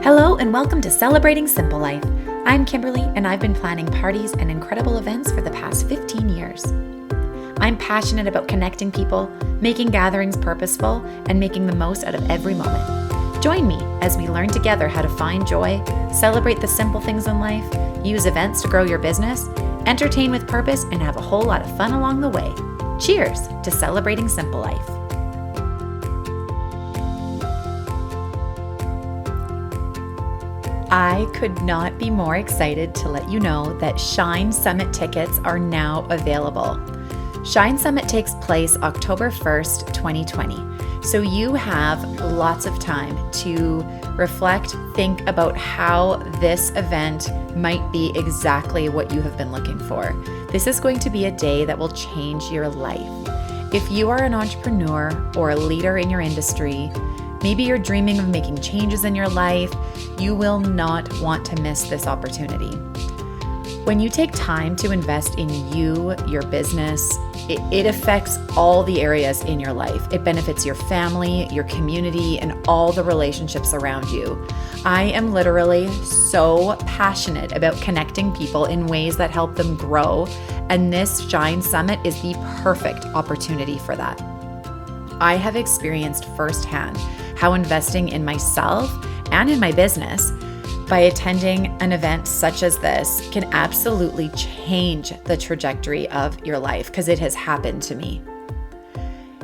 Hello and welcome to Celebrating Simple Life. I'm Kimberly and I've been planning parties and incredible events for the past 15 years. I'm passionate about connecting people, making gatherings purposeful, and making the most out of every moment. Join me as we learn together how to find joy, celebrate the simple things in life, use events to grow your business, entertain with purpose, and have a whole lot of fun along the way. Cheers to Celebrating Simple Life. I could not be more excited to let you know that Shine Summit tickets are now available. Shine Summit takes place October 1st, 2020. So you have lots of time to reflect, think about how this event might be exactly what you have been looking for. This is going to be a day that will change your life. If you are an entrepreneur or a leader in your industry, maybe you're dreaming of making changes in your life, you will not want to miss this opportunity. When you take time to invest in you, your business, it affects all the areas in your life. It benefits your family, your community, and all the relationships around you. I am literally so passionate about connecting people in ways that help them grow, and this Shine Summit is the perfect opportunity for that. I have experienced firsthand how investing in myself and in my business by attending an event such as this can absolutely change the trajectory of your life, because it has happened to me.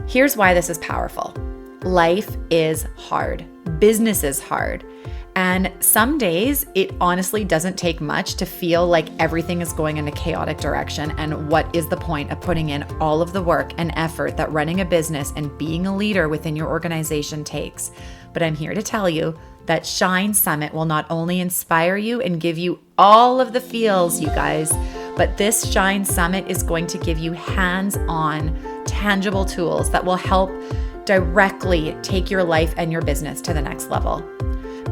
Here's why this is powerful. Life is hard. Business is hard. And some days it honestly doesn't take much to feel like everything is going in a chaotic direction. And what is the point of putting in all of the work and effort that running a business and being a leader within your organization takes? But I'm here to tell you that Shine Summit will not only inspire you and give you all of the feels, you guys, but this Shine Summit is going to give you hands-on, tangible tools that will help directly take your life and your business to the next level.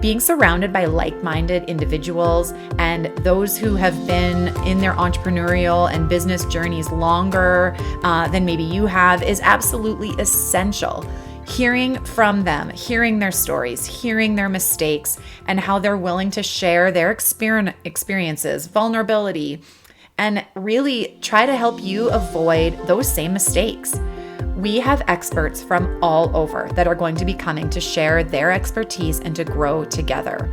Being surrounded by like-minded individuals and those who have been in their entrepreneurial and business journeys longer than maybe you have is absolutely essential. Hearing from them, hearing their stories, hearing their mistakes, and how they're willing to share their experiences, vulnerability, and really try to help you avoid those same mistakes. We have experts from all over that are going to be coming to share their expertise and to grow together.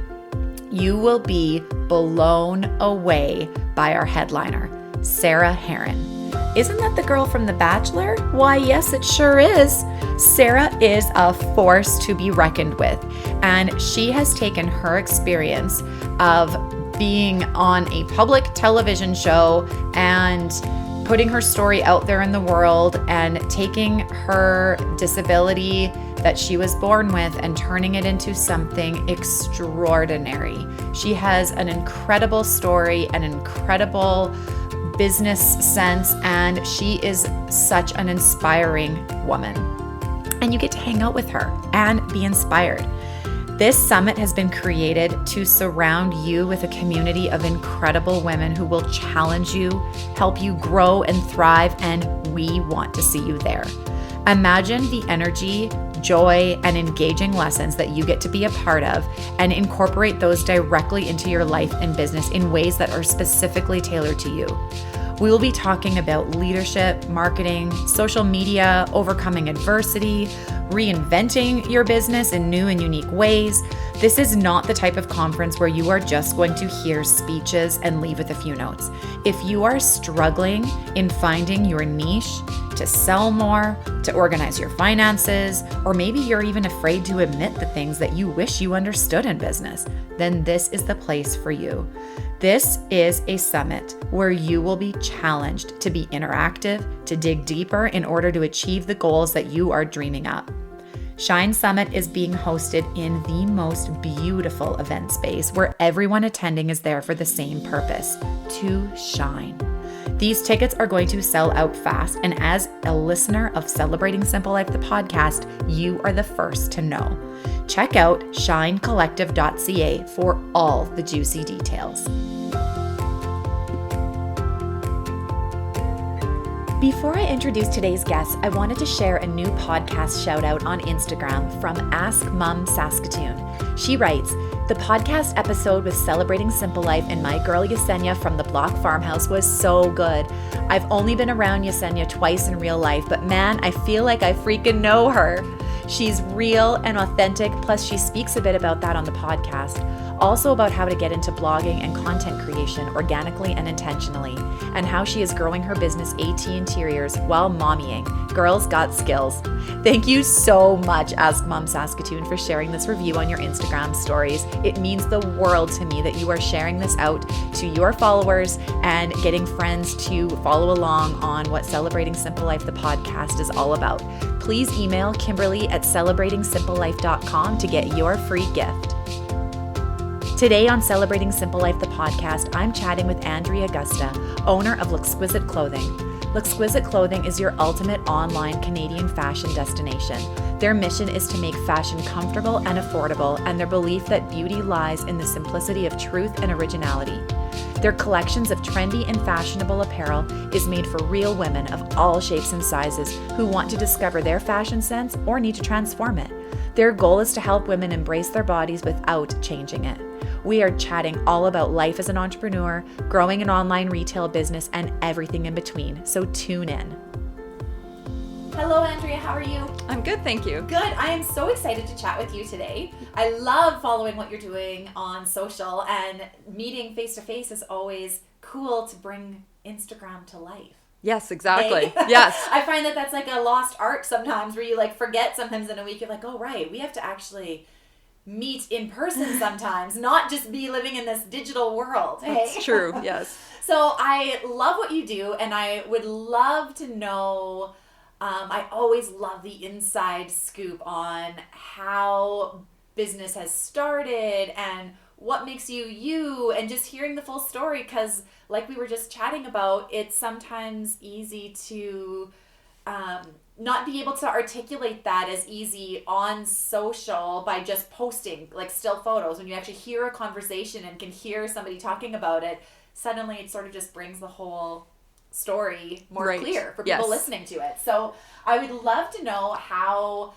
You will be blown away by our headliner, Sarah Heron. Isn't that the girl from The Bachelor? Why, yes, it sure is. Sarah is a force to be reckoned with, and she has taken her experience of being on a public television show and putting her story out there in the world and taking her disability that she was born with and turning it into something extraordinary. She has an incredible story, an incredible business sense, and she is such an inspiring woman. And you get to hang out with her and be inspired. This summit has been created to surround you with a community of incredible women who will challenge you, help you grow and thrive, and we want to see you there. Imagine the energy, joy, and engaging lessons that you get to be a part of and incorporate those directly into your life and business in ways that are specifically tailored to you. We will be talking about leadership, marketing, social media, overcoming adversity, reinventing your business in new and unique ways. This is not the type of conference where you are just going to hear speeches and leave with a few notes. If you are struggling in finding your niche, to sell more, to organize your finances, or maybe you're even afraid to admit the things that you wish you understood in business, then this is the place for you. This is a summit where you will be challenged to be interactive, to dig deeper in order to achieve the goals that you are dreaming up. Shine Summit is being hosted in the most beautiful event space where everyone attending is there for the same purpose, to shine. These tickets are going to sell out fast, and as a listener of Celebrating Simple Life, the podcast, you are the first to know. Check out shinecollective.ca for all the juicy details. Before I introduce today's guest, I wanted to share a new podcast shout out on Instagram from Ask Mum Saskatoon. She writes, The podcast episode with Celebrating Simple Life and my girl Yesenia from the Block Farmhouse was so good. I've only been around Yesenia twice in real life, but man, I feel like I freaking know her. She's real and authentic, plus she speaks a bit about that on the podcast. Also about how to get into blogging and content creation organically and intentionally, and how she is growing her business AT Interiors while mommying. Girls got skills. Thank you so much, Ask Mom Saskatoon, for sharing this review on your Instagram stories. It means the world to me that you are sharing this out to your followers and getting friends to follow along on what Celebrating Simple Life, the podcast, is all about. Please email Kimberly at celebratingsimplelife.com to get your free gift. Today on Celebrating Simple Life, the podcast, I'm chatting with Andrea Gusta, owner of Luxquisite Clothing. Luxquisite Clothing is your ultimate online Canadian fashion destination. Their mission is to make fashion comfortable and affordable, and their belief that beauty lies in the simplicity of truth and originality. Their collections of trendy and fashionable apparel is made for real women of all shapes and sizes who want to discover their fashion sense or need to transform it. Their goal is to help women embrace their bodies without changing it. We are chatting all about life as an entrepreneur, growing an online retail business, and everything in between. So tune in. Hello, Andrea. How are you? I'm good, thank you. Good. I am so excited to chat with you today. I love following what you're doing on social, and meeting face to face is always cool to bring Instagram to life. Yes, exactly. Yes. I find that that's like a lost art sometimes, where you like forget sometimes in a week. You're like, oh, right, we have to actually meet in person sometimes, not just be living in this digital world. Hey? That's true, yes. So I love what you do, and I would love to know, I always love the inside scoop on how business has started and what makes you you, and just hearing the full story, because like we were just chatting about, it's sometimes easy to not be able to articulate that as easy on social by just posting like still photos. When you actually hear a conversation and can hear somebody talking about it, suddenly it sort of just brings the whole story more clear for people listening to it. So I would love to know how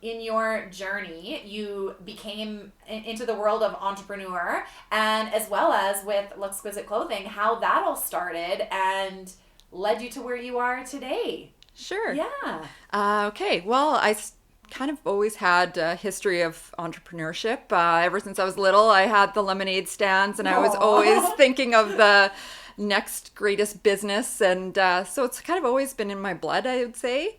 in your journey you became into the world of entrepreneur, and as well as with Luxquisite Clothing, how that all started and led you to where you are today. Sure. Yeah. Okay. Well, I kind of always had a history of entrepreneurship. Ever since I was little, I had the lemonade stands, and I was always thinking of the next greatest business. And so it's kind of always been in my blood, I would say.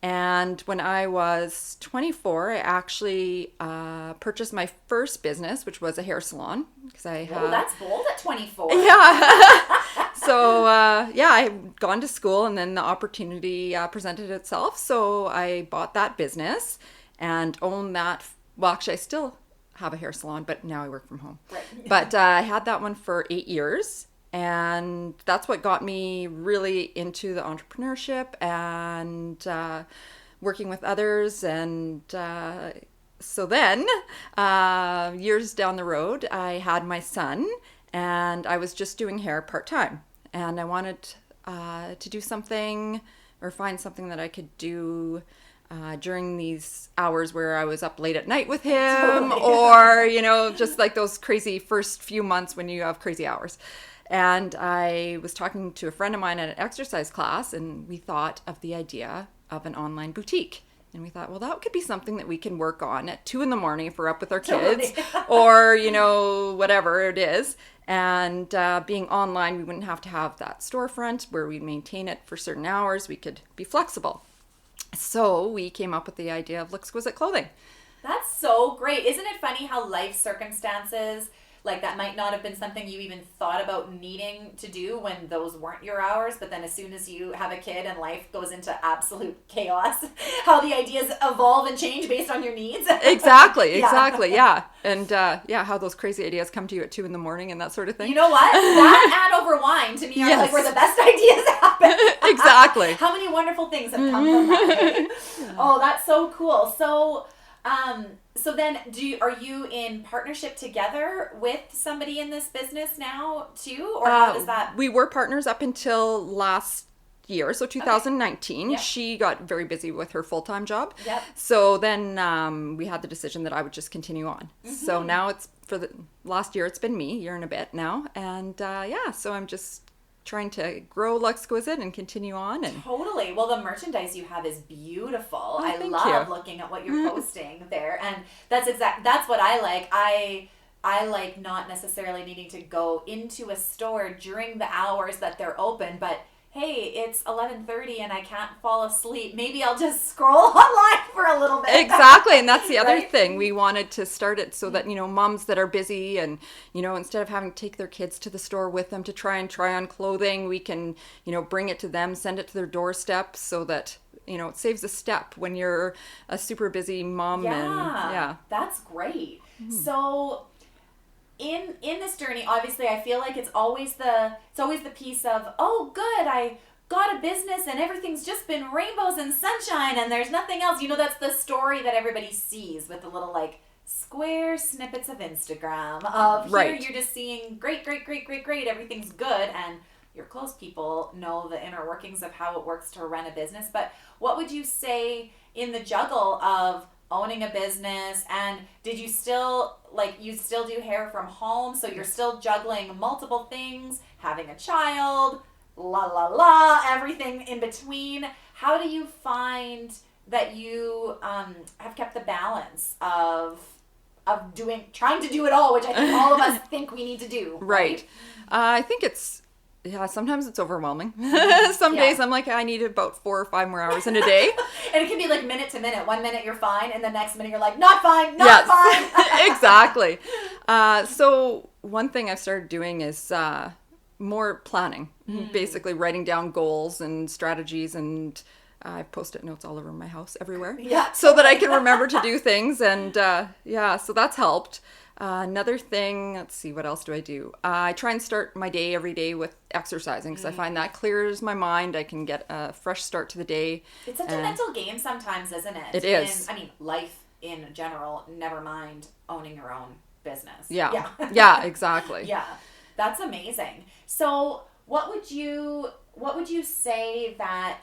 And when I was 24, I actually purchased my first business, which was a hair salon. Because I had... Oh, that's bold at 24. Yeah. So, I had gone to school, and then the opportunity presented itself. So I bought that business and owned that. Well, actually, I still have a hair salon, but now I work from home. Right. But I had that one for 8 years. And that's what got me really into the entrepreneurship and working with others. And so then, years down the road, I had my son, and I was just doing hair part-time. And I wanted to do something or find something that I could do during these hours where I was up late at night with him, or, just like those crazy first few months when you have crazy hours. And I was talking to a friend of mine at an exercise class, and we thought of the idea of an online boutique. And we thought, well, that could be something that we can work on at 2 a.m. if we're up with our kids, or, whatever it is. And being online, we wouldn't have to have that storefront where we maintain it for certain hours. We could be flexible. So we came up with the idea of Luxquisite Clothing. That's so great. Isn't it funny how life circumstances, like that might not have been something you even thought about needing to do when those weren't your hours, but then as soon as you have a kid and life goes into absolute chaos, how the ideas evolve and change based on your needs. Exactly, yeah. And how those crazy ideas come to you at 2 a.m. and that sort of thing. You know what? That and over wine to me are like where the best ideas happen. Exactly. How many wonderful things have come from that. Oh, that's so cool. So then are you in partnership together with somebody in this business now too? Or how does that? We were partners up until last year, so 2019, Yep. she got very busy with her full-time job. Yep. So then we had the decision that I would just continue on. So now it's for the last year, it's been me, year and a bit now. And so I'm just trying to grow Luxquisite and continue on. And Totally. Well, the merchandise you have is beautiful. I thank love you. looking at what you're posting there, and that's what I like. I like not necessarily needing to go into a store during the hours that they're open, but hey, it's 11:30 and I can't fall asleep. Maybe I'll just scroll online for a little bit. Exactly, and that's the other Right? thing. We wanted to start it so that, moms that are busy and, instead of having to take their kids to the store with them to try on clothing, we can, bring it to them, send it to their doorstep so that, it saves a step when you're a super busy mom. Yeah, that's great. So in this journey, obviously I feel like it's always the piece of, oh good, I got a business and everything's just been rainbows and sunshine and there's nothing else. That's the story that everybody sees with the little like square snippets of Instagram of here Right. you're just seeing great, everything's good, and your close people know the inner workings of how it works to run a business. But what would you say in the juggle of owning a business, and did you still do hair from home, so you're still juggling multiple things, having a child, everything in between? How do you find that you have kept the balance of trying to do it all, which I think all of us think we need to do, Right. I think sometimes it's overwhelming. Some days I'm like, I need about 4 or 5 more hours in a day. And it can be like minute to minute. 1 minute you're fine, and the next minute you're like, not fine, not fine. Exactly. So one thing I've started doing is more planning, basically writing down goals and strategies, and I've Post-it notes all over my house everywhere, so that I can remember to do things. And so that's helped. Another thing, let's see, what else do I do? I try and start my day every day with exercising, because I find that clears my mind. I can get a fresh start to the day. It's such a mental game sometimes, isn't it? It is. Life in general, never mind owning your own business. Yeah, exactly. Yeah, that's amazing. So what would you say that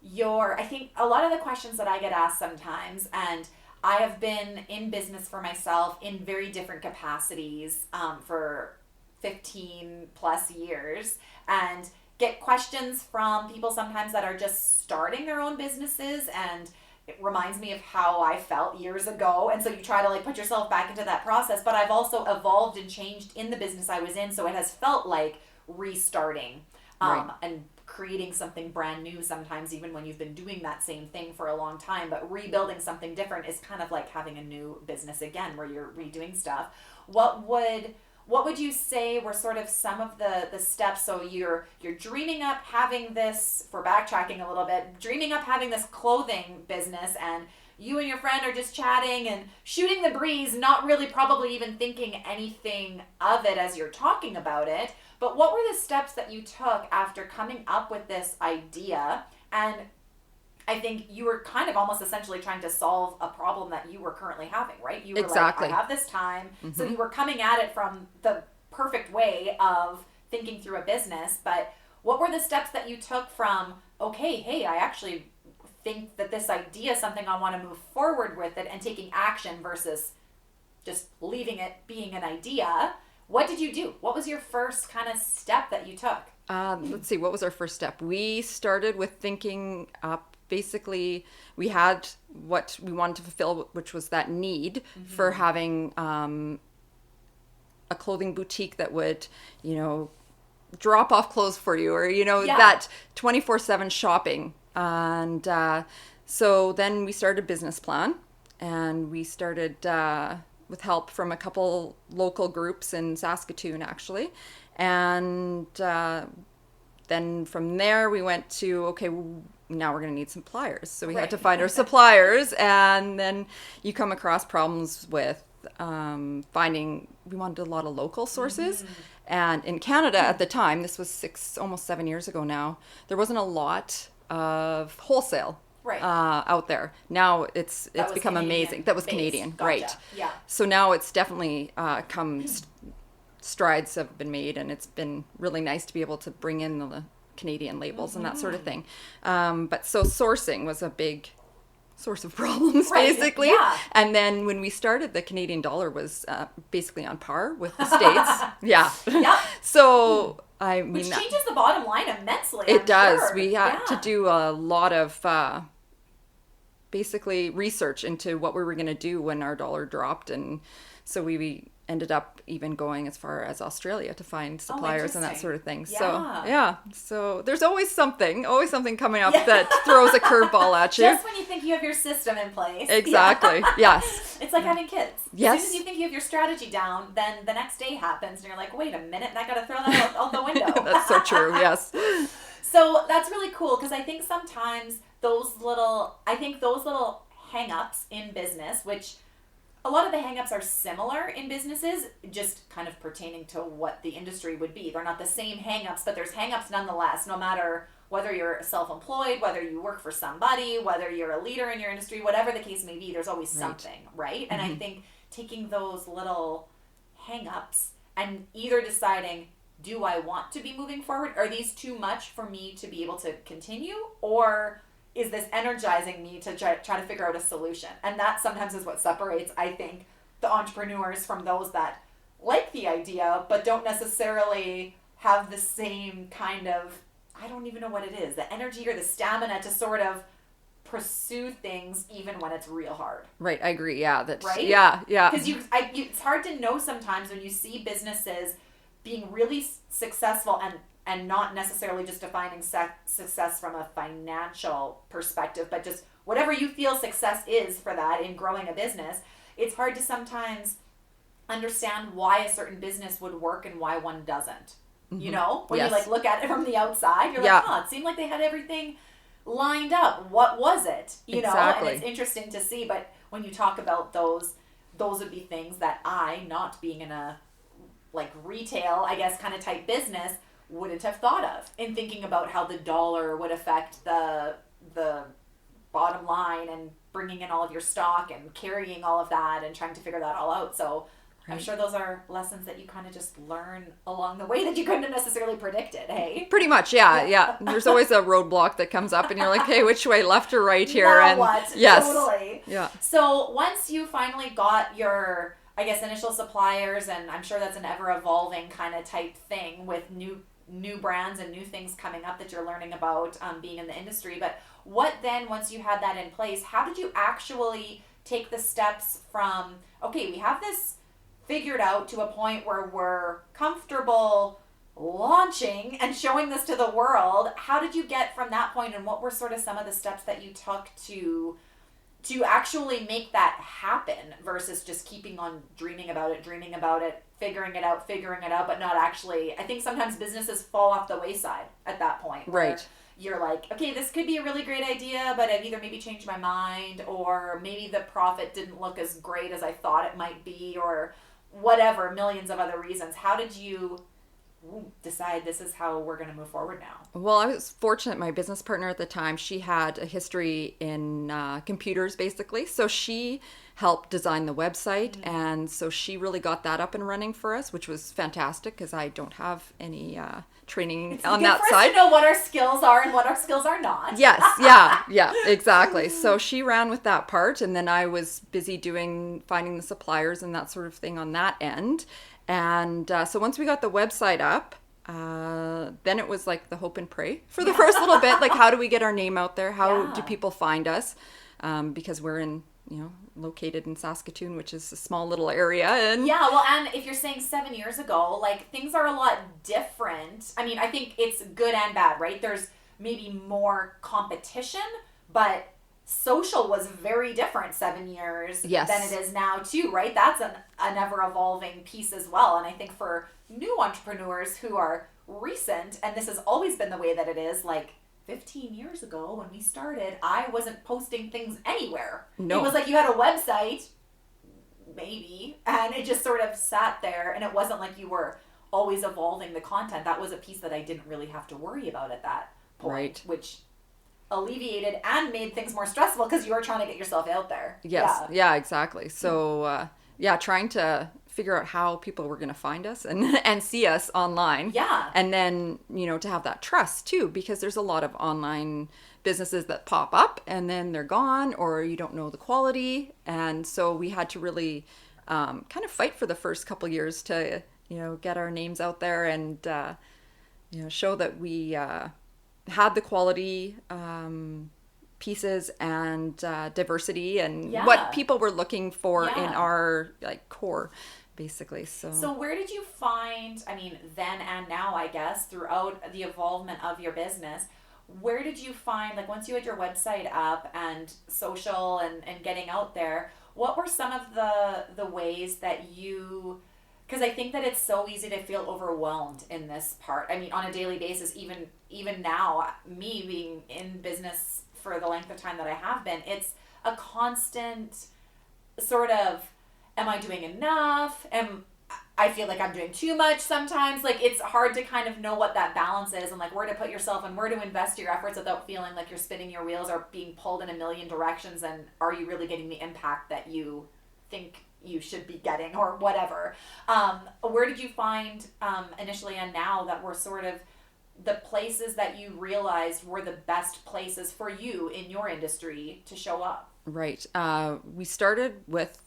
I think a lot of the questions that I get asked sometimes, and I have been in business for myself in very different capacities for 15 plus years, and get questions from people sometimes that are just starting their own businesses, and it reminds me of how I felt years ago, and so you try to put yourself back into that process. But I've also evolved and changed in the business I was in, so it has felt like restarting and creating something brand new sometimes, even when you've been doing that same thing for a long time. But rebuilding something different is kind of like having a new business again, where you're redoing stuff. What would you say were sort of some of the steps? So you're dreaming up having this, for backtracking a little bit, dreaming up having this clothing business, and you and your friend are just chatting and shooting the breeze, not really probably even thinking anything of it as you're talking about it. But what were the steps that you took after coming up with this idea? And I think you were kind of almost essentially trying to solve a problem that you were currently having, right? You were Exactly. like, I have this time. So you were coming at it from the perfect way of thinking through a business. But what were the steps that you took from, okay, hey, I actually think that this idea is something I want to move forward with it, and taking action versus just leaving it being an idea? What did you do? What was your first kind of step that you took? Let's see, what was our first step? We started with thinking up. Basically, we had what we wanted to fulfill, which was that need for having a clothing boutique that would, drop off clothes for you, or, that 24/7 shopping. And so then we started a business plan, and we started with help from a couple local groups in Saskatoon, actually. And then from there we went to, okay, now we're going to need suppliers. So we had to find our suppliers, and then you come across problems with finding, we wanted a lot of local sources. And in Canada at the time, this was almost 7 years ago now, there wasn't a lot of wholesale out there. Now it's become amazing. That was Canadian, Gotcha. right? Yeah. So now it's definitely strides have been made, and it's been really nice to be able to bring in the Canadian labels and that sort of thing. But so sourcing was a big source of problems, basically. Yeah. And then when we started, the Canadian dollar was basically on par with the States. Yeah. Yep. So, I mean... Which changes the bottom line immensely, It I'm does. sure. We had to do a lot of basically research into what we were going to do when our dollar dropped. And so we ended up even going as far as Australia to find suppliers and that interesting. sort of thing. Yeah. So, yeah. So there's always something coming up that throws a curveball at you. Just when you think you have your system in place. Exactly. Yeah. Yes. It's like having kids. Yes. As soon as you think you have your strategy down, then the next day happens and you're like, wait a minute, I got to throw that out the window. That's so true. Yes. So that's really cool because I think sometimes those little hang-ups in business, which a lot of the hang-ups are similar in businesses, just kind of pertaining to what the industry would be. They're not the same hang-ups, but there's hang-ups nonetheless, no matter whether you're self-employed, whether you work for somebody, whether you're a leader in your industry, whatever the case may be, there's always something, right? And I think taking those little hang-ups and either deciding, do I want to be moving forward? Are these too much for me to be able to continue? Or is this energizing me to try to figure out a solution? And that sometimes is what separates, I think, the entrepreneurs from those that like the idea, but don't necessarily have the same kind of, I don't even know what it is, the energy or the stamina to sort of pursue things even when it's real hard. Right. I agree. Yeah. That's Right? Yeah. Yeah. Because it's hard to know sometimes when you see businesses being really successful and not necessarily just defining success from a financial perspective, but just whatever you feel success is for that in growing a business, it's hard to sometimes understand why a certain business would work and why one doesn't. You know? When Yes. you look at it from the outside, you're Yeah. like, it seemed like they had everything lined up. What was it? You know? Exactly. And it's interesting to see, but when you talk about those would be things that I, not being in a retail, I guess, kind of type business, wouldn't have thought of in thinking about how the dollar would affect the bottom line and bringing in all of your stock and carrying all of that and trying to figure that all out. So I'm sure those are lessons that you kind of just learn along the way that you couldn't have necessarily predicted, hey? Pretty much, yeah. There's always a roadblock that comes up, and you're like, "Hey, which way, left or right here?" Now and what? yes, Totally. yeah. So once you finally got your, I guess, initial suppliers, and I'm sure that's an ever-evolving kind of type thing with new brands and new things coming up that you're learning about being in the industry. But what then, once you had that in place, how did you actually take the steps from, okay, we have this figured out to a point where we're comfortable launching and showing this to the world? How did you get from that point, and what were sort of some of the steps that you took to actually make that happen versus just keeping on dreaming about it, figuring it out, but not actually? I think sometimes businesses fall off the wayside at that point. Right. You're like, okay, this could be a really great idea, but I've either maybe changed my mind, or maybe the profit didn't look as great as I thought it might be, or whatever, millions of other reasons. How did you decide this is how we're going to move forward now? Well, I was fortunate. My business partner at the time, she had a history in computers, basically. So she helped design the website. And so she really got that up and running for us, which was fantastic because I don't have any training on that side. To know what our skills are and what our skills are not. Yes, yeah, exactly. So she ran with that part, and then I was busy finding the suppliers and that sort of thing on that end. And so once we got the website up, then it was like the hope and pray for the first little bit. Like, how do we get our name out there? How do people find us? Because we're located in Saskatoon, which is a small little area. And yeah, well, and if you're saying 7 years ago, like, things are a lot different. I mean, I think it's good and bad, right? There's maybe more competition, but social was very different 7 years than it is now too, right? That's an ever-evolving piece as well. And I think for new entrepreneurs who are recent, and this has always been the way that it is, like 15 years ago when we started, I wasn't posting things anywhere. No. It was like you had a website, maybe, and it just sort of sat there, and it wasn't like you were always evolving the content. That was a piece that I didn't really have to worry about at that point, which alleviated and made things more stressful because you were trying to get yourself out there. Yes, yeah exactly. So, trying to figure out how people were going to find us and see us online. Yeah. And then, to have that trust too, because there's a lot of online businesses that pop up and then they're gone, or you don't know the quality. And so we had to really kind of fight for the first couple years to, get our names out there and, show that we had the quality pieces and diversity and what people were looking for in our core, basically. So where did you find, then and now, I guess, throughout the evolvement of your business, where did you find, once you had your website up and social and getting out there, what were some of the ways that you, because I think that it's so easy to feel overwhelmed in this part. On a daily basis, even now, me being in business for the length of time that I have been, it's a constant sort of, am I doing enough? I feel like I'm doing too much sometimes. It's hard to kind of know what that balance is and where to put yourself and where to invest your efforts without feeling like you're spinning your wheels or being pulled in a million directions, and are you really getting the impact that you think you should be getting or whatever. Where did you find initially and now that were sort of the places that you realized were the best places for you in your industry to show up? Right. We started with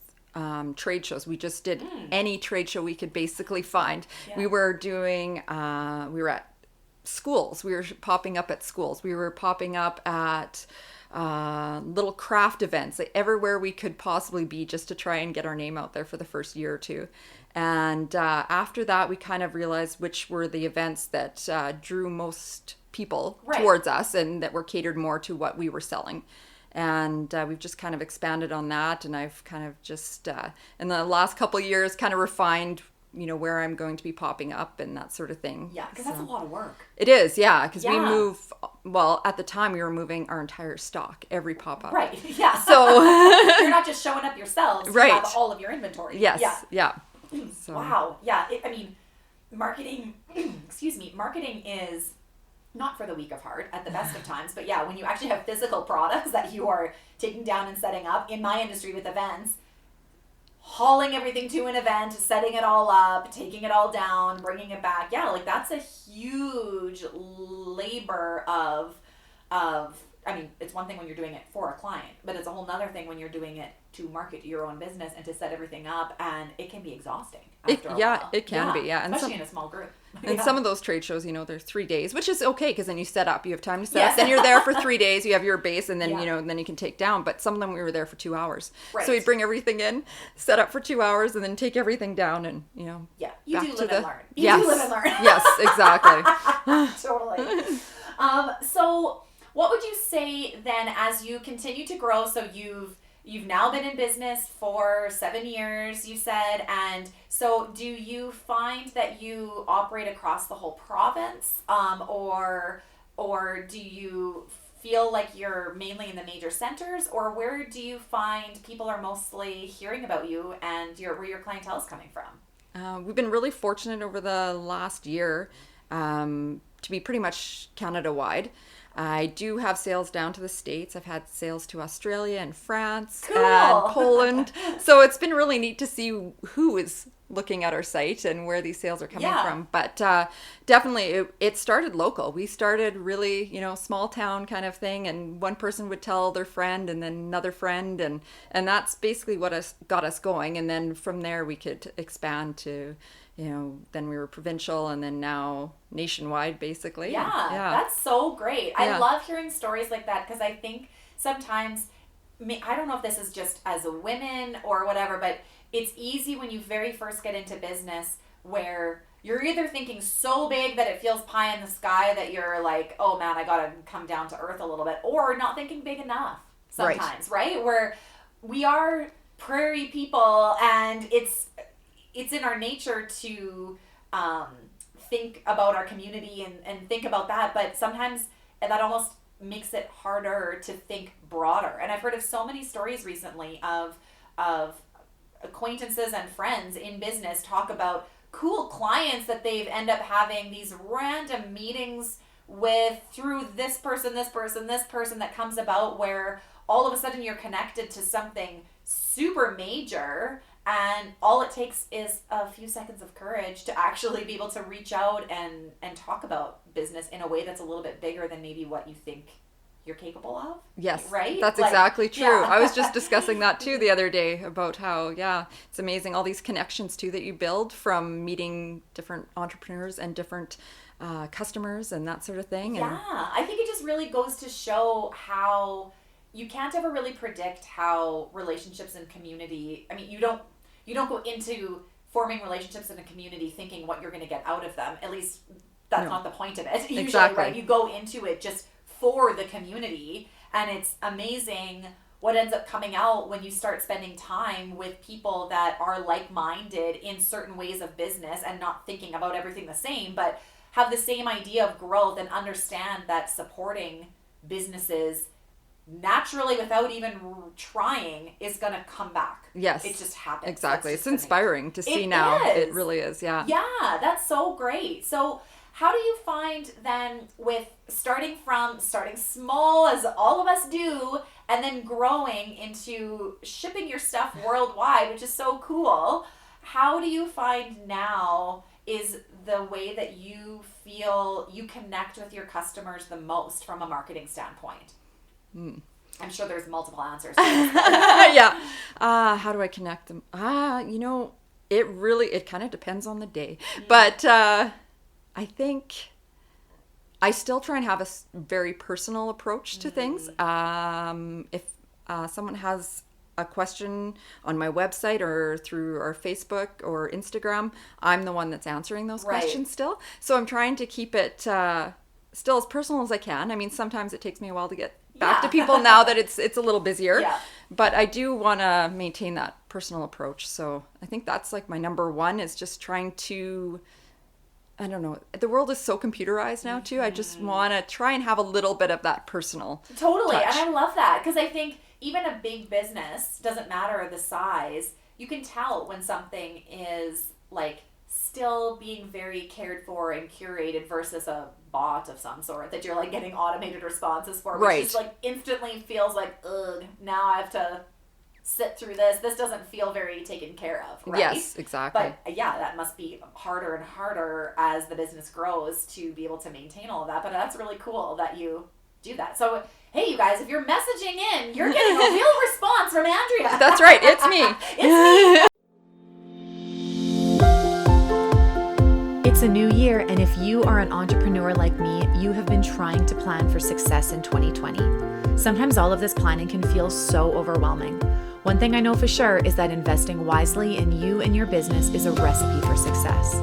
trade shows. We just did any trade show we could basically find. Yeah. We were doing, we were at schools. We were popping up at schools. We were popping up at little craft events, everywhere we could possibly be, just to try and get our name out there for the first year or two. And after that, we kind of realized which were the events that drew most people towards us and that were catered more to what we were selling. And we've just kind of expanded on that. And I've kind of just, in the last couple of years, kind of refined, where I'm going to be popping up and that sort of thing. Yeah, because that's a lot of work. It is, yeah. Because we move, at the time we were moving our entire stock, every pop-up. Right, yeah. So you're not just showing up yourselves, you have all of your inventory. Yes, yeah. So. Wow, yeah. Marketing, marketing is not for the weak of heart at the best of times, but when you actually have physical products that you are taking down and setting up, in my industry with events, hauling everything to an event, setting it all up, taking it all down, bringing it back. Yeah, that's a huge labor of it's one thing when you're doing it for a client, but it's a whole nother thing when you're doing it to market your own business and to set everything up, and it can be exhausting after a while. It can be, yeah. Especially in a small group. And some of those trade shows, they're 3 days, which is okay because then you set up, you have time to set up, then you're there for 3 days, you have your base, and then, then you can take down. But some of them we were there for 2 hours. Right. So we'd bring everything in, set up for 2 hours, and then take everything down and, Yeah, you do live and learn. You do live and learn. Yes, exactly. Totally. So what would you say then as you continue to grow? So you've now been in business for 7 years, you said, and so do you find that you operate across the whole province, or do you feel like you're mainly in the major centers, or where do you find people are mostly hearing about you and where your clientele is coming from? We've been really fortunate over the last year to be pretty much Canada-wide. I do have sales down to the States. I've had sales to Australia and France and Poland. So it's been really neat to see who is looking at our site and where these sales are coming from. But definitely it started local. We started really, small town kind of thing, and one person would tell their friend and then another friend, and that's basically what got us going. And then from there we could expand to, then we were provincial and then now nationwide, basically. Yeah. That's so great. I love hearing stories like that because I think sometimes, I don't know if this is just as a women or whatever, but it's easy when you very first get into business where you're either thinking so big that it feels pie in the sky that you're like, oh man, I gotta come down to earth a little bit, or not thinking big enough sometimes, right? Where we are prairie people and it's in our nature to think about our community and think about that, but sometimes that almost makes it harder to think broader. And I've heard of so many stories recently of acquaintances and friends in business talk about cool clients that they've end up having these random meetings with through this person that comes about, where all of a sudden you're connected to something super major And all it takes is a few seconds of courage to actually be able to reach out and talk about business in a way that's a little bit bigger than maybe what you think you're capable of. Yes, right? That's Like, exactly true. yeah. I was just discussing that too the other day about how, it's amazing all these connections too that you build from meeting different entrepreneurs and different customers and that sort of thing. Yeah, I think it just really goes to show how you can't ever really predict how relationships and community. I mean, you don't go into forming relationships in a community thinking what you're going to get out of them. At least that's not the point of it. Usually, Exactly. right? You go into it just for the community, and it's amazing what ends up coming out when you start spending time with people that are like-minded in certain ways of business and not thinking about everything the same, but have the same idea of growth and understand that supporting businesses naturally without even trying is going to come back. Yes. It just happens. Exactly. It's That's just inspiring to see It now. is. It really is. Yeah. Yeah, that's so great. So how do you find then with starting small as all of us do and then growing into shipping your stuff worldwide, which is so cool? How do you find now is the way that you feel you connect with your customers the most from a marketing standpoint? I'm sure there's multiple answers to this. Yeah. How do I connect them? It kind of depends on the day. But I think I still try and have a very personal approach to things. If someone has a question on my website or through our Facebook or Instagram, I'm the one that's answering those Right. questions still. So I'm trying to keep it still as personal as I can. I mean, sometimes it takes me a while to get back to people now that it's a little busier. Yeah. But I do want to maintain that personal approach. So I think that's like my number one is just trying to, I don't know, the world is so computerized now too. I just want to try and have a little bit of that personal Totally. touch. And I love that because I think even a big business, doesn't matter the size, you can tell when something is like still being very cared for and curated versus a bot of some sort that you're like getting automated responses for, which Right. just like instantly feels like, ugh, now I have to sit through this. This doesn't feel very taken care of, right? Yes, exactly. But yeah, that must be harder and harder as the business grows to be able to maintain all of that. But that's really cool that you do that. So, hey, you guys, if you're messaging in, you're getting a real response from Andrea. That's right. It's me. It's me. It's a new year, and if you are an entrepreneur like me, you have been trying to plan for success in 2020. Sometimes all of this planning can feel so overwhelming. One thing I know for sure is that investing wisely in you and your business is a recipe for success.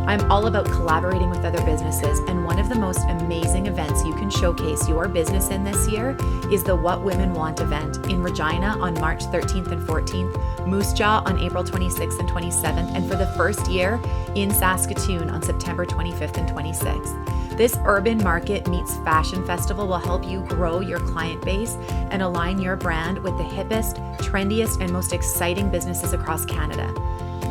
I'm all about collaborating with other businesses, and one of the most amazing events you can showcase your business in this year is the What Women Want event in Regina on March 13th and 14th, Moose Jaw on April 26th and 27th, and for the first year in Saskatoon on September 25th and 26th. This urban market meets fashion festival will help you grow your client base and align your brand with the hippest, trendiest, and most exciting businesses across Canada.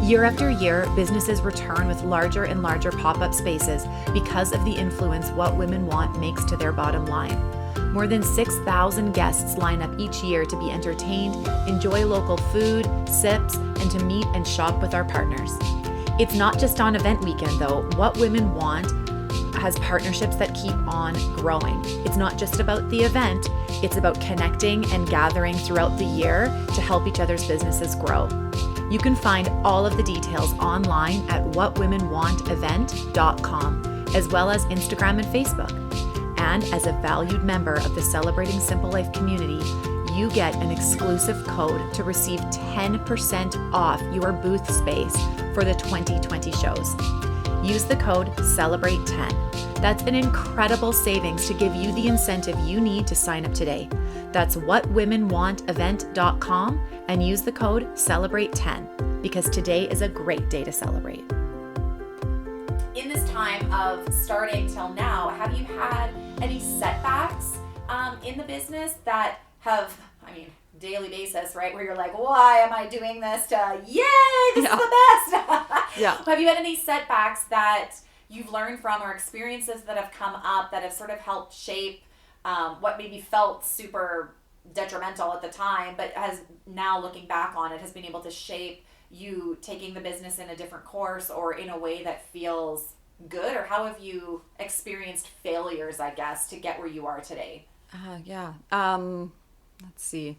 Year after year, businesses return with larger and larger pop-up spaces because of the influence What Women Want makes to their bottom line. More than 6,000 guests line up each year to be entertained, enjoy local food, sips, and to meet and shop with our partners. It's not just on event weekend though. What Women Want has partnerships that keep on growing. It's not just about the event, it's about connecting and gathering throughout the year to help each other's businesses grow. You can find all of the details online at whatwomenwantevent.com, as well as Instagram and Facebook. And as a valued member of the Celebrating Simple Life community, you get an exclusive code to receive 10% off your booth space for the 2020 shows. Use the code CELEBRATE10. That's an incredible savings to give you the incentive you need to sign up today. That's whatwomenwantevent.com and use the code CELEBRATE10 because today is a great day to celebrate. In this time of starting till now, have you had any setbacks in the business that have, daily basis, right? Where you're like, why am I doing this? Yay, this is the best. Yeah. Have you had any setbacks that you've learned from or experiences that have come up that have sort of helped shape what maybe felt super detrimental at the time, but has now looking back on it has been able to shape you taking the business in a different course or in a way that feels good? Or how have you experienced failures, I guess, to get where you are today? Yeah. Let's see.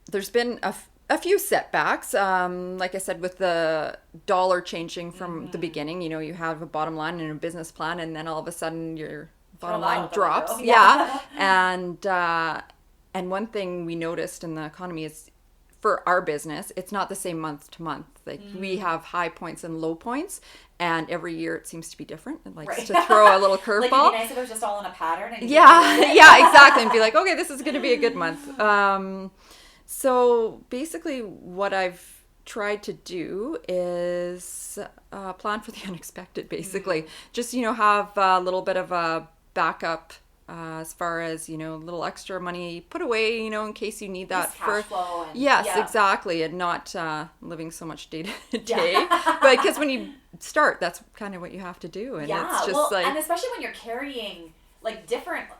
There's been a few setbacks. Like I said, with the dollar changing from the beginning, you have a bottom line and a business plan, and then all of a sudden your bottom line drops. Yeah. And one thing we noticed in the economy is, for our business, it's not the same month to month. Like we have high points and low points, and every year it seems to be different. It likes to throw a little curveball. Like, it'd be nice if it was just all in a pattern. And yeah, exactly. And be like, okay, this is going to be a good month. So basically what I've tried to do is plan for the unexpected, basically. Just, have a little bit of a backup as far as, a little extra money put away, in case you need that just cash flow. And, yes, exactly. And not living so much day to day. But because when you start, that's kind of what you have to do. And it's just and especially when you're carrying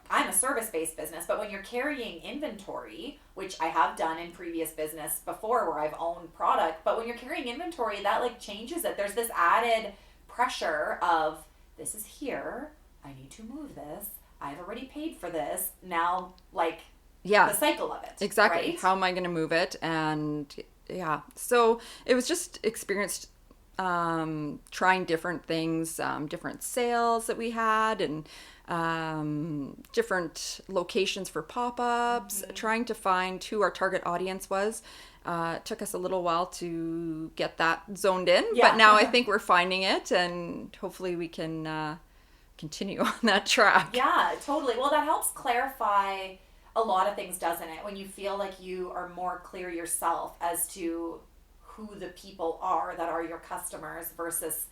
I'm a service-based business, but when you're carrying inventory, which I have done in previous business before where I've owned product, but when you're carrying inventory, that changes it. There's this added pressure of, this is here, I need to move this, I've already paid for this, now the cycle of it. Exactly. Right? How am I going to move it? And so it was just experienced trying different things, different sales that we had, and different locations for pop-ups, trying to find who our target audience was. It took us a little while to get that zoned in, but now I think we're finding it, and hopefully we can continue on that track. Yeah, totally. Well, that helps clarify a lot of things, doesn't it? When you feel like you are more clear yourself as to who the people are that are your customers versus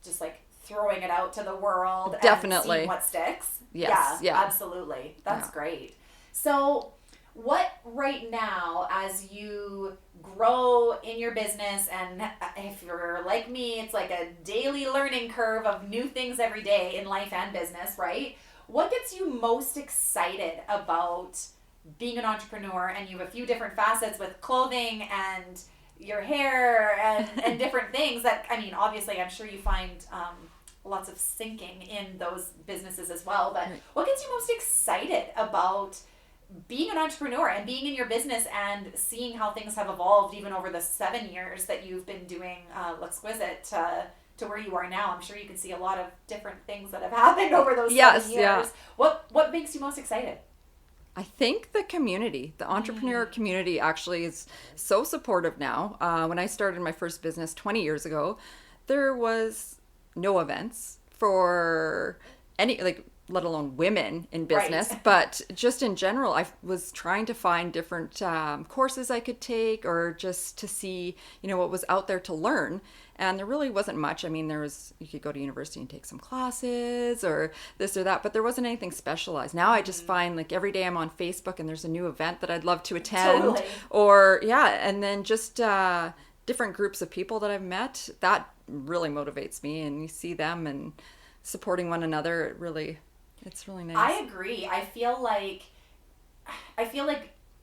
just throwing it out to the world Definitely. And seeing what sticks. Yes. Yeah, absolutely. That's great. So what right now, as you grow in your business, and if you're like me, it's like a daily learning curve of new things every day in life and business, right? What gets you most excited about being an entrepreneur? And you have a few different facets with clothing and your hair and different things that, obviously I'm sure you find lots of sinking in those businesses as well. But what gets you most excited about being an entrepreneur and being in your business and seeing how things have evolved even over the 7 years that you've been doing Luxquisite to where you are now? I'm sure you can see a lot of different things that have happened over those 7 years. Yeah. What makes you most excited? I think the community, the entrepreneur community, actually is so supportive now. When I started my first business 20 years ago, there was no events for any, let alone women in business, but just in general, I was trying to find different courses I could take, or just to see, what was out there to learn. And there really wasn't much. You could go to university and take some classes or this or that, but there wasn't anything specialized. Now I just find every day I'm on Facebook and there's a new event that I'd love to attend. Totally. Or and then just different groups of people that I've met. That really motivates me, and you see them and supporting one another. It's really nice. I agree. I feel like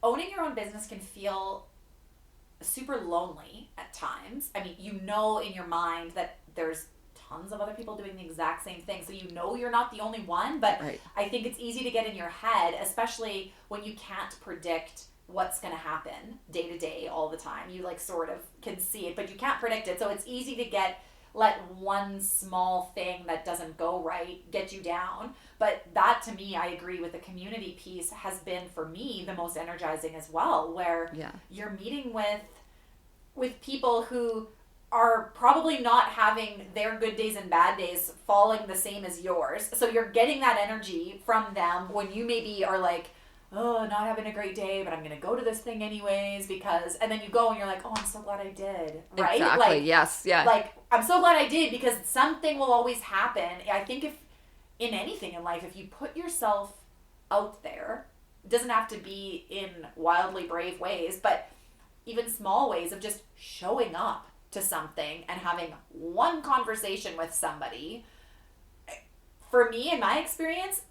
owning your own business can feel super lonely at times. In your mind that there's tons of other people doing the exact same thing, so you're not the only one, but I think it's easy to get in your head, especially when you can't predict what's going to happen day to day all the time. You sort of can see it, but you can't predict it, so it's easy to let one small thing that doesn't go right get you down. But that, to me, I agree with the community piece, has been for me the most energizing as well, where you're meeting with people who are probably not having their good days and bad days falling the same as yours. So you're getting that energy from them when you maybe are not having a great day, but I'm going to go to this thing anyways and then you go and you're like, oh, I'm so glad I did. Right? Exactly. Yes. Yeah. I'm so glad I did, because something will always happen. I think if in anything in life, if you put yourself out there, it doesn't have to be in wildly brave ways, but even small ways of just showing up to something and having one conversation with somebody, for me, in my experience,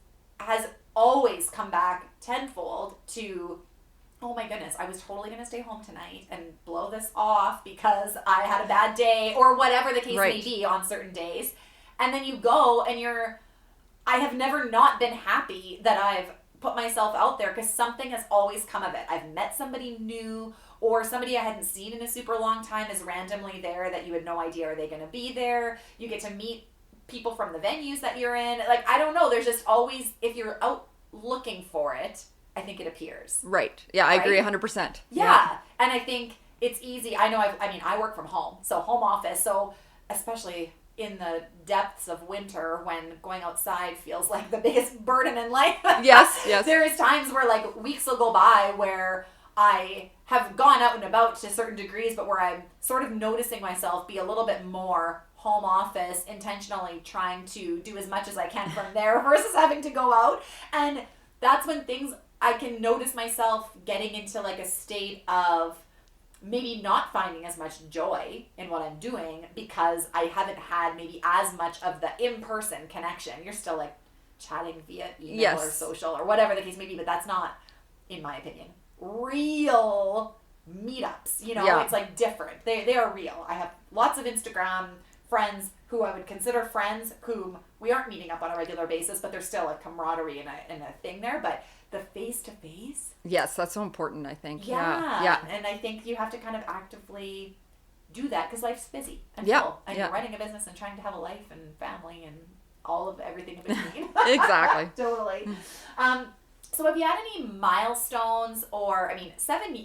has always come back tenfold to oh my goodness, I was totally going to stay home tonight and blow this off because I had a bad day or whatever the case may be on certain days. And then you go and I have never not been happy that I've put myself out there because something has always come of it. I've met somebody new or somebody I hadn't seen in a super long time is randomly there that you had no idea are they going to be there. You get to meet people from the venues that you're in. Like, I don't know. There's just always, if you're out looking for it, I think it appears. Right. Yeah, I agree 100%. Yeah. And I think it's easy. I know, I work from home, so home office. So especially in the depths of winter when going outside feels like the biggest burden in life. Yes. There is times where like weeks will go by where I have gone out and about to certain degrees, but where I'm sort of noticing myself be a little bit more home office, intentionally trying to do as much as I can from there versus having to go out. And that's when I can notice myself getting into like a state of maybe not finding as much joy in what I'm doing because I haven't had maybe as much of the in-person connection. You're still like chatting via email or social or whatever the case may be, but that's not, in my opinion, real meetups. It's like different. They are real. I have lots of Instagram friends who I would consider friends whom we aren't meeting up on a regular basis, but there's still a camaraderie and a thing there. But the face-to-face. Yes, that's so important, I think. Yeah. And I think you have to kind of actively do that because life's busy and full. And you're running a business and trying to have a life and family and all of everything in between. Exactly. Totally. So have you had any milestones or, 7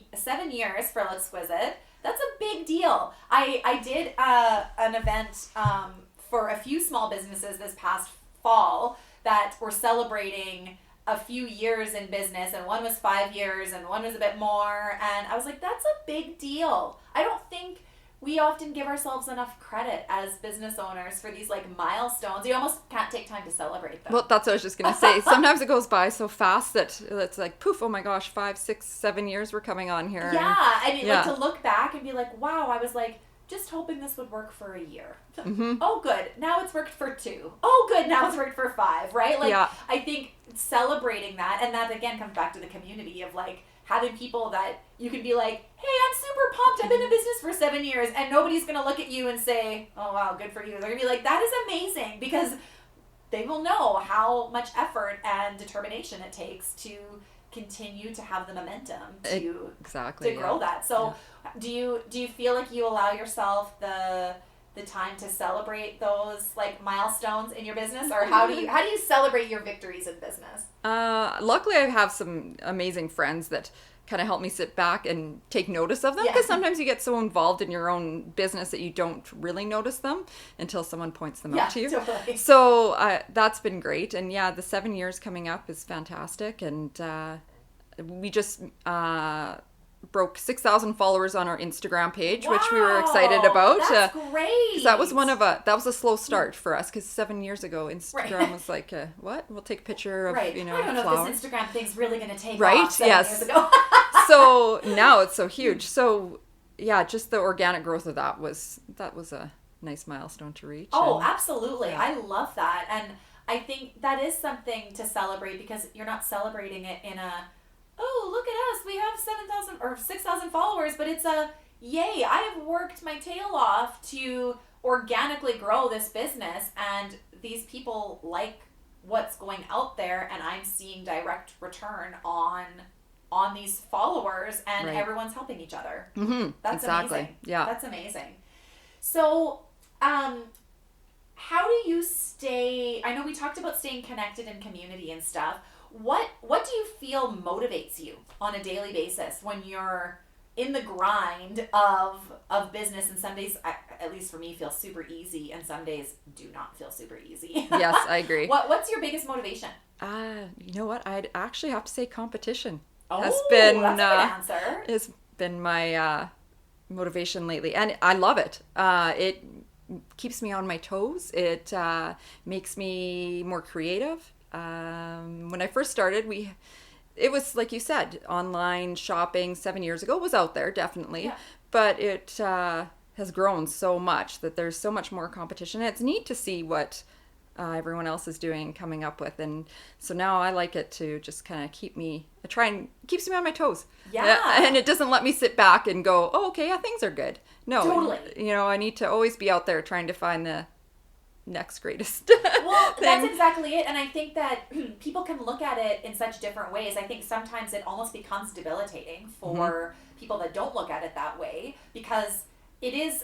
years for Luxquisite, that's a big deal. I did an event for a few small businesses this past fall that were celebrating a few years in business, and one was 5 years and one was a bit more, and I was like, that's a big deal. I don't think we often give ourselves enough credit as business owners for these like milestones. You almost can't take time to celebrate them. Well, that's what I was just going to say. Sometimes it goes by so fast that it's like, poof, oh my gosh, 5, 6, 7 years we're coming on here. Yeah, like to look back and be like, wow, I was like, just hoping this would work for a year. Mm-hmm. Oh, good. Now it's worked for 2. Oh, good. Now it's worked for 5, right? Like, I think celebrating that, and that again comes back to the community of like having people that you can be like, hey, I'm super pumped. I've been in business for 7 years, and nobody's going to look at you and say, oh, wow, good for you. They're going to be like, that is amazing, because they will know how much effort and determination it takes to continue to have the momentum to grow that. So do you feel like you allow yourself the time to celebrate those like milestones in your business, or how do you celebrate your victories in business? Luckily I have some amazing friends that kind of help me sit back and take notice of them, because sometimes you get so involved in your own business that you don't really notice them until someone points them out to you. Totally. So that's been great. And the 7 years coming up is fantastic. And we just broke 6,000 followers on our Instagram page, which we were excited about. That's great. That was a slow start for us, because 7 years ago Instagram was like, what? We'll take a picture of I don't know flowers. if this Instagram thing's really going to take off off 7 years ago. So now it's so huge. So just the organic growth of that was a nice milestone to reach. Oh, absolutely. I love that. And I think that is something to celebrate, because you're not celebrating it in a, oh, look at us, we have 7,000 or 6,000 followers, but it's a, yay, I have worked my tail off to organically grow this business, and these people like what's going out there, and I'm seeing direct return on these followers, and everyone's helping each other. Mm-hmm. That's amazing. Yeah. That's amazing. So, how do you stay, I know we talked about staying connected in community and stuff. What do you feel motivates you on a daily basis when you're in the grind of business? And some days, at least for me, feel super easy, and some days do not feel super easy. Yes, I agree. What's your biggest motivation? You know what? I'd actually have to say competition. Oh, that's a good answer. It's been my motivation lately, and I love it. It keeps me on my toes. It makes me more creative. When I first started, it was like you said, online shopping 7 years ago was out there, definitely, but it has grown so much that there's so much more competition. And it's neat to see what everyone else is doing, coming up with. And so now I like it to just kind of keeps me on my toes. Yeah. And it doesn't let me sit back and go, oh, okay, yeah, things are good. No, Totally. I need to always be out there trying to find the next greatest Well, thing. that's exactly it. And I think that people can look at it in such different ways. I think sometimes it almost becomes debilitating for people that don't look at it that way, because it is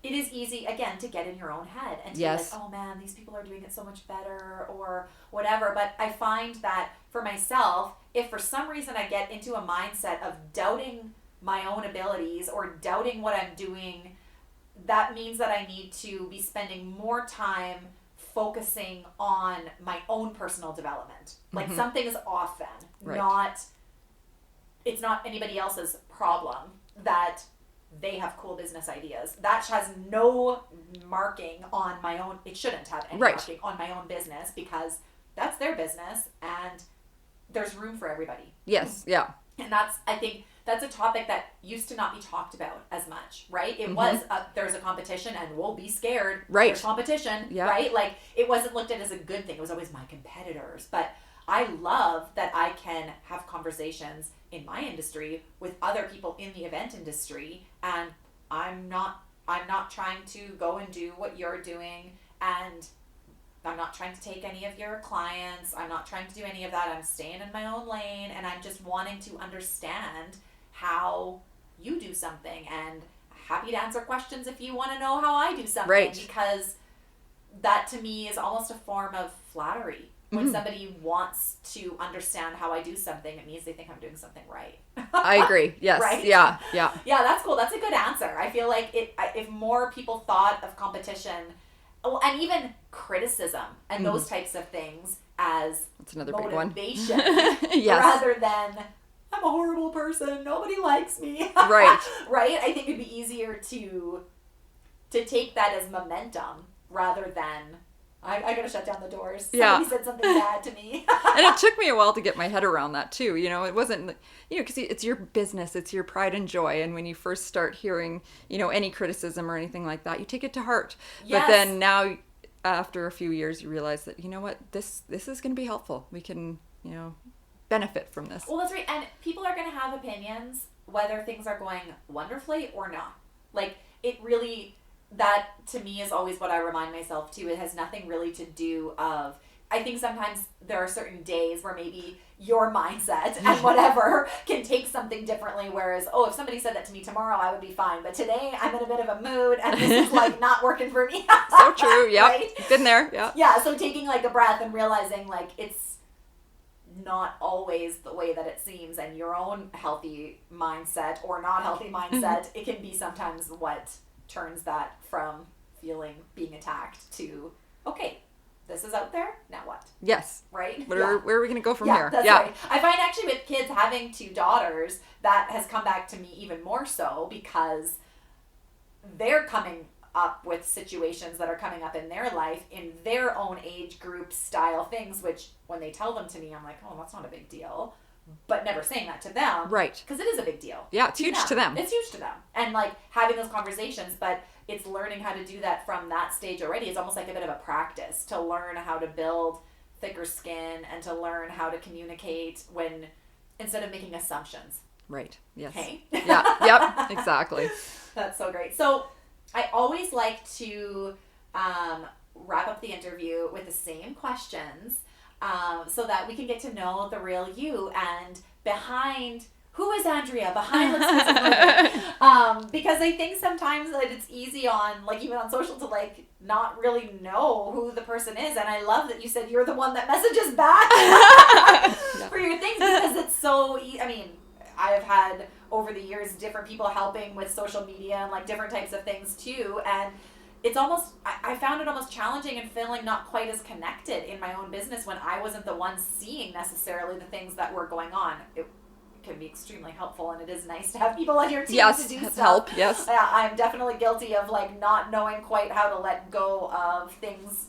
easy, again, to get in your own head and to be like, oh man, these people are doing it so much better or whatever. But I find that for myself, if for some reason I get into a mindset of doubting my own abilities or doubting what I'm doing, that means that I need to be spending more time focusing on my own personal development. Like something is off then. Right. It's not anybody else's problem that they have cool business ideas. That has no marking on my own. It shouldn't have any marking on my own business, because that's their business and there's room for everybody. Yes. Yeah. And I think that's a topic that used to not be talked about as much, right? It was, there's a competition and we'll be scared. Right. There's competition, right? Like, it wasn't looked at as a good thing. It was always my competitors. But I love that I can have conversations in my industry with other people in the event industry, and I'm not trying to go and do what you're doing, and I'm not trying to take any of your clients. I'm not trying to do any of that. I'm staying in my own lane, and I'm just wanting to understand how you do something, and happy to answer questions if you want to know how I do something, because that to me is almost a form of flattery. When somebody wants to understand how I do something, it means they think I'm doing something right. I agree. Yes. Right? Yeah. Yeah. Yeah, that's cool. That's a good answer. I feel like if more people thought of competition, and even criticism and those types of things as that's another motivation, big one. Yes. rather than I'm a horrible person, nobody likes me. Right. Right? I think it'd be easier to take that as momentum rather than I gotta shut down the doors. Somebody said something bad to me. And it took me a while to get my head around that too. It wasn't, because it's your business, it's your pride and joy. And when you first start hearing, any criticism or anything like that, you take it to heart. Yes. But then now, after a few years, you realize that, what, this is going to be helpful. We can, benefit from this. Well, that's right. And people are going to have opinions whether things are going wonderfully or not. Like, it really... that to me is always what I remind myself too. It has nothing really to do of, I think sometimes there are certain days where maybe your mindset and whatever can take something differently, whereas, if somebody said that to me tomorrow, I would be fine. But today I'm in a bit of a mood and this is like not working for me. So true. Yeah. Right? Been there. Yeah. Yeah. So taking like a breath and realizing like it's not always the way that it seems, and your own healthy mindset or not healthy mindset, it can be sometimes what turns that from being attacked to, okay, this is out there, now what? Yes. Right? Where are we going to go from here? That's right. I find actually with kids having 2 daughters, that has come back to me even more so, because they're coming up with situations that are coming up in their life in their own age group style things, which when they tell them to me, I'm like, oh, that's not a big deal. But never saying that to them. Right. Because it is a big deal. Yeah, it's huge to them. It's huge to them. And like having those conversations, but it's learning how to do that from that stage already. It's almost like a bit of a practice to learn how to build thicker skin and to learn how to communicate instead of making assumptions. Right. Yes. Okay. Yeah. Yep. Exactly. That's so great. So I always like to wrap up the interview with the same questions. So that we can get to know the real you and who is Andrea behind Luxquisite Clothing. Because I think sometimes that it's easy on, like, even on social to, like, not really know who the person is. And I love that you said you're the one that messages back for your things, because it's so I mean, I've had over the years different people helping with social media and like different types of things too, and it's almost, I found it almost challenging and feeling not quite as connected in my own business when I wasn't the one seeing necessarily the things that were going on. It can be extremely helpful, and it is nice to have people on your team to do stuff. Help, yes. Yeah, I'm definitely guilty of like not knowing quite how to let go of things.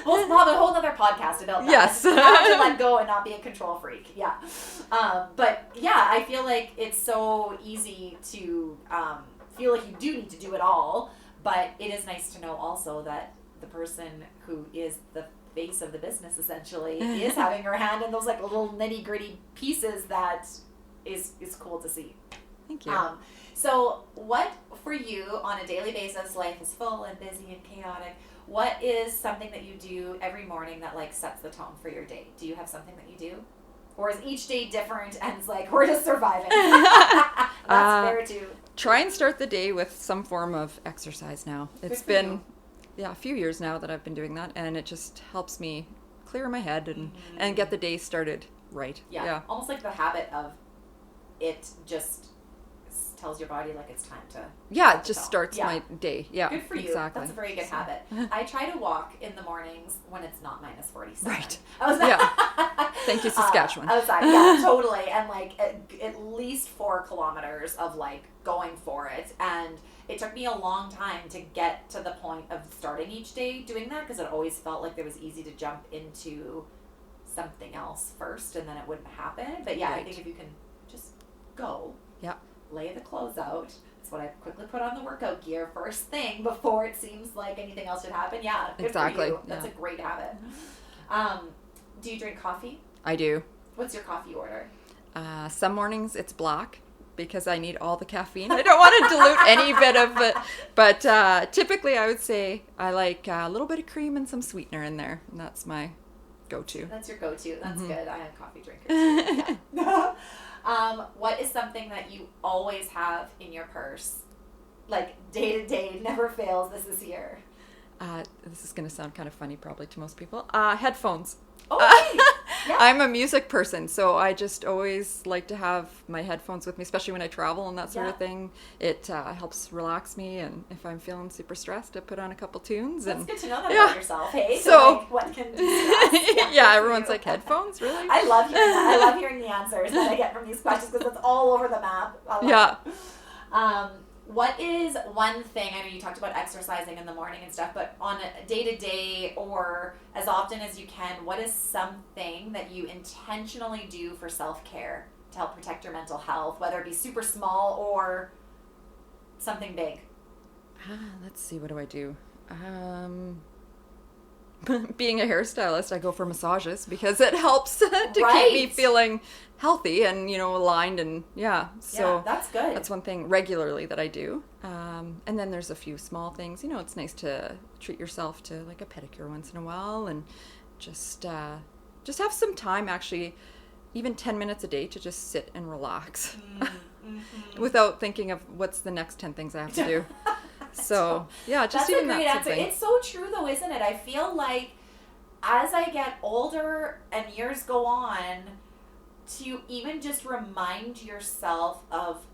We'll have a whole other podcast about that. Yes. How to let go and not be a control freak. Yeah. But yeah, I feel like it's so easy to feel like you do need to do it all. But it is nice to know also that the person who is the face of the business essentially is having her hand in those like little nitty gritty pieces that is cool to see. Thank you. So what for you on a daily basis, life is full and busy and chaotic. What is something that you do every morning that like sets the tone for your day? Do you have something that you do? Or is each day different and it's like, we're just surviving? That's fair too. Try and start the day with some form of exercise now. It's been a few years now that I've been doing that, and it just helps me clear my head and get the day started right. Yeah. Almost like the habit of it just tells your body like it's time to... Yeah, it just starts my day. Yeah, good for you. Exactly. That's a very good habit. I try to walk in the mornings when it's not minus 47. Right. Thank you, Saskatchewan. Outside, yeah, totally. And like at least 4 kilometers of like going for it. And it took me a long time to get to the point of starting each day doing that, because it always felt like it was easy to jump into something else first and then it wouldn't happen. But yeah, I think if you can just go, lay the clothes out. That's what I quickly put on the workout gear first thing before it seems like anything else should happen. Yeah, good for you. That's a great habit. Do you drink coffee? I do. What's your coffee order? Some mornings it's black because I need all the caffeine. I don't want to dilute any bit of it. But typically I would say I like a little bit of cream and some sweetener in there. And that's my go-to. That's your go-to. That's good. I am a coffee drinker too. Yeah. What is something that you always have in your purse? Like day to day, never fails, this is here. This is going to sound kind of funny probably to most people. Headphones. Oh, yeah. I'm a music person, so I just always like to have my headphones with me, especially when I travel and that sort of thing. It helps relax me, and if I'm feeling super stressed, I put on a couple tunes. That's and good to know that about yourself, hey? So like, what can distress? Everyone's like, headphones, really? I love hearing that. I love hearing the answers that I get from these questions because it's all over the map. What is one thing, I know you talked about exercising in the morning and stuff, but on a day-to-day or as often as you can, what is something that you intentionally do for self-care to help protect your mental health, whether it be super small or something big? Let's see, what do I do? Being a hairstylist, I go for massages because it helps to keep me feeling healthy and, aligned and so that's good. That's one thing regularly that I do. And then there's a few small things, it's nice to treat yourself to like a pedicure once in a while and just have some time, actually, even 10 minutes a day to just sit and relax without thinking of what's the next 10 things I have to do. So, just that's even a great that answer. something. It's so true, though, isn't it? I feel like as I get older and years go on, to even just remind yourself of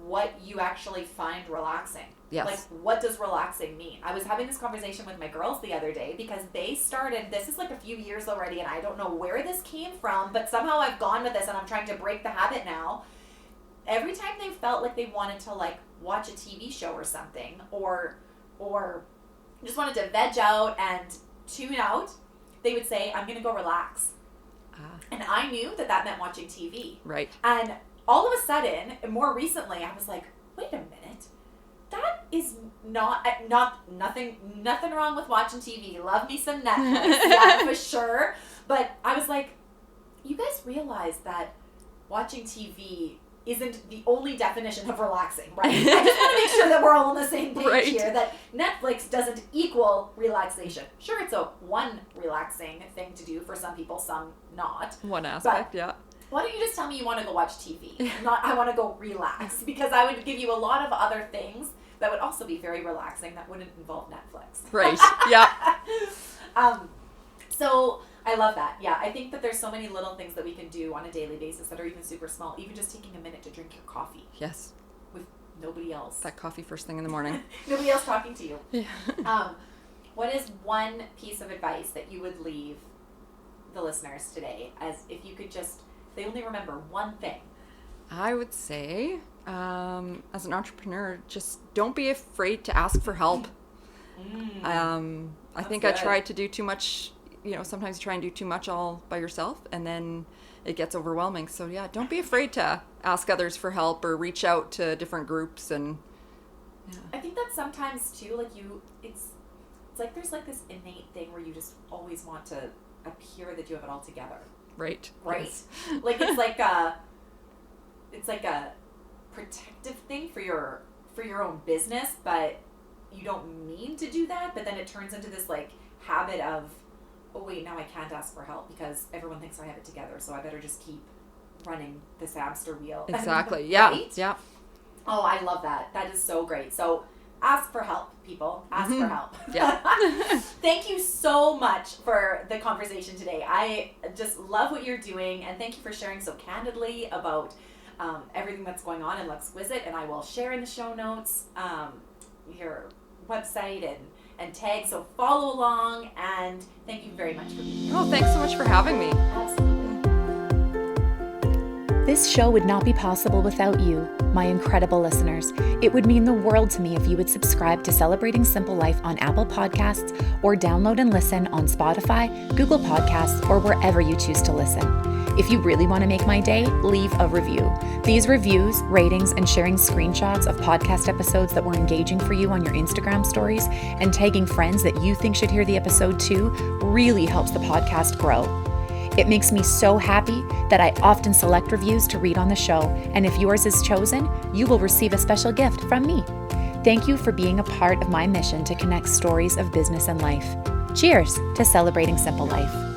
what you actually find relaxing. Yes. Like, what does relaxing mean? I was having this conversation with my girls the other day because they started, this is like a few years already, and I don't know where this came from, but somehow I've gone with this and I'm trying to break the habit now. Every time they felt like they wanted to like watch a TV show or something, or just wanted to veg out and tune out, they would say, I'm going to go relax. And I knew that meant watching TV. Right. And all of a sudden, more recently, I was like, wait a minute. That is nothing wrong with watching TV. Love me some Netflix, yeah, for sure. But I was like, you guys realize that watching TV isn't the only definition of relaxing, right? I just want to make sure that we're all on the same page here, that Netflix doesn't equal relaxation. Sure, it's one relaxing thing to do for some people, some not. One aspect, but why don't you just tell me you want to go watch TV? Not, I want to go relax, because I would give you a lot of other things that would also be very relaxing that wouldn't involve Netflix. Right, yeah. So I love that. Yeah, I think that there's so many little things that we can do on a daily basis that are even super small. Even just taking a minute to drink your coffee. Yes. With nobody else. That coffee first thing in the morning. Nobody else talking to you. Yeah. What is one piece of advice that you would leave the listeners today, as if you could just, they only remember one thing? I would say, as an entrepreneur, just don't be afraid to ask for help. I think I tried to do too much. Sometimes you try and do too much all by yourself, and then it gets overwhelming. So yeah, don't be afraid to ask others for help or reach out to different groups. And I think that sometimes too, like it's like there's like this innate thing where you just always want to appear that you have it all together. Right. Yes. Like it's like a protective thing for your own business, but you don't mean to do that, but then it turns into this like habit of, oh wait, now I can't ask for help because everyone thinks I have it together, so I better just keep running this hamster wheel. Exactly. Yeah. Right? Yeah. Oh, I love that. That is so great. So ask for help, people. Ask for help. Yeah. Thank you so much for the conversation today. I just love what you're doing, and thank you for sharing so candidly about everything that's going on in Luxquisite. And I will share in the show notes your website and tag, so follow along, and thank you very much for being here. Oh, thanks so much for having me. Absolutely. This show would not be possible without you, my incredible listeners. It would mean the world to me if you would subscribe to Celebrating Simple Life on Apple Podcasts, or download and listen on Spotify, Google Podcasts, or wherever you choose to listen. If you really want to make my day, leave a review. These reviews, ratings, and sharing screenshots of podcast episodes that were engaging for you on your Instagram stories and tagging friends that you think should hear the episode too really helps the podcast grow. It makes me so happy that I often select reviews to read on the show, and if yours is chosen, you will receive a special gift from me. Thank you for being a part of my mission to connect stories of business and life. Cheers to Celebrating Simple Life.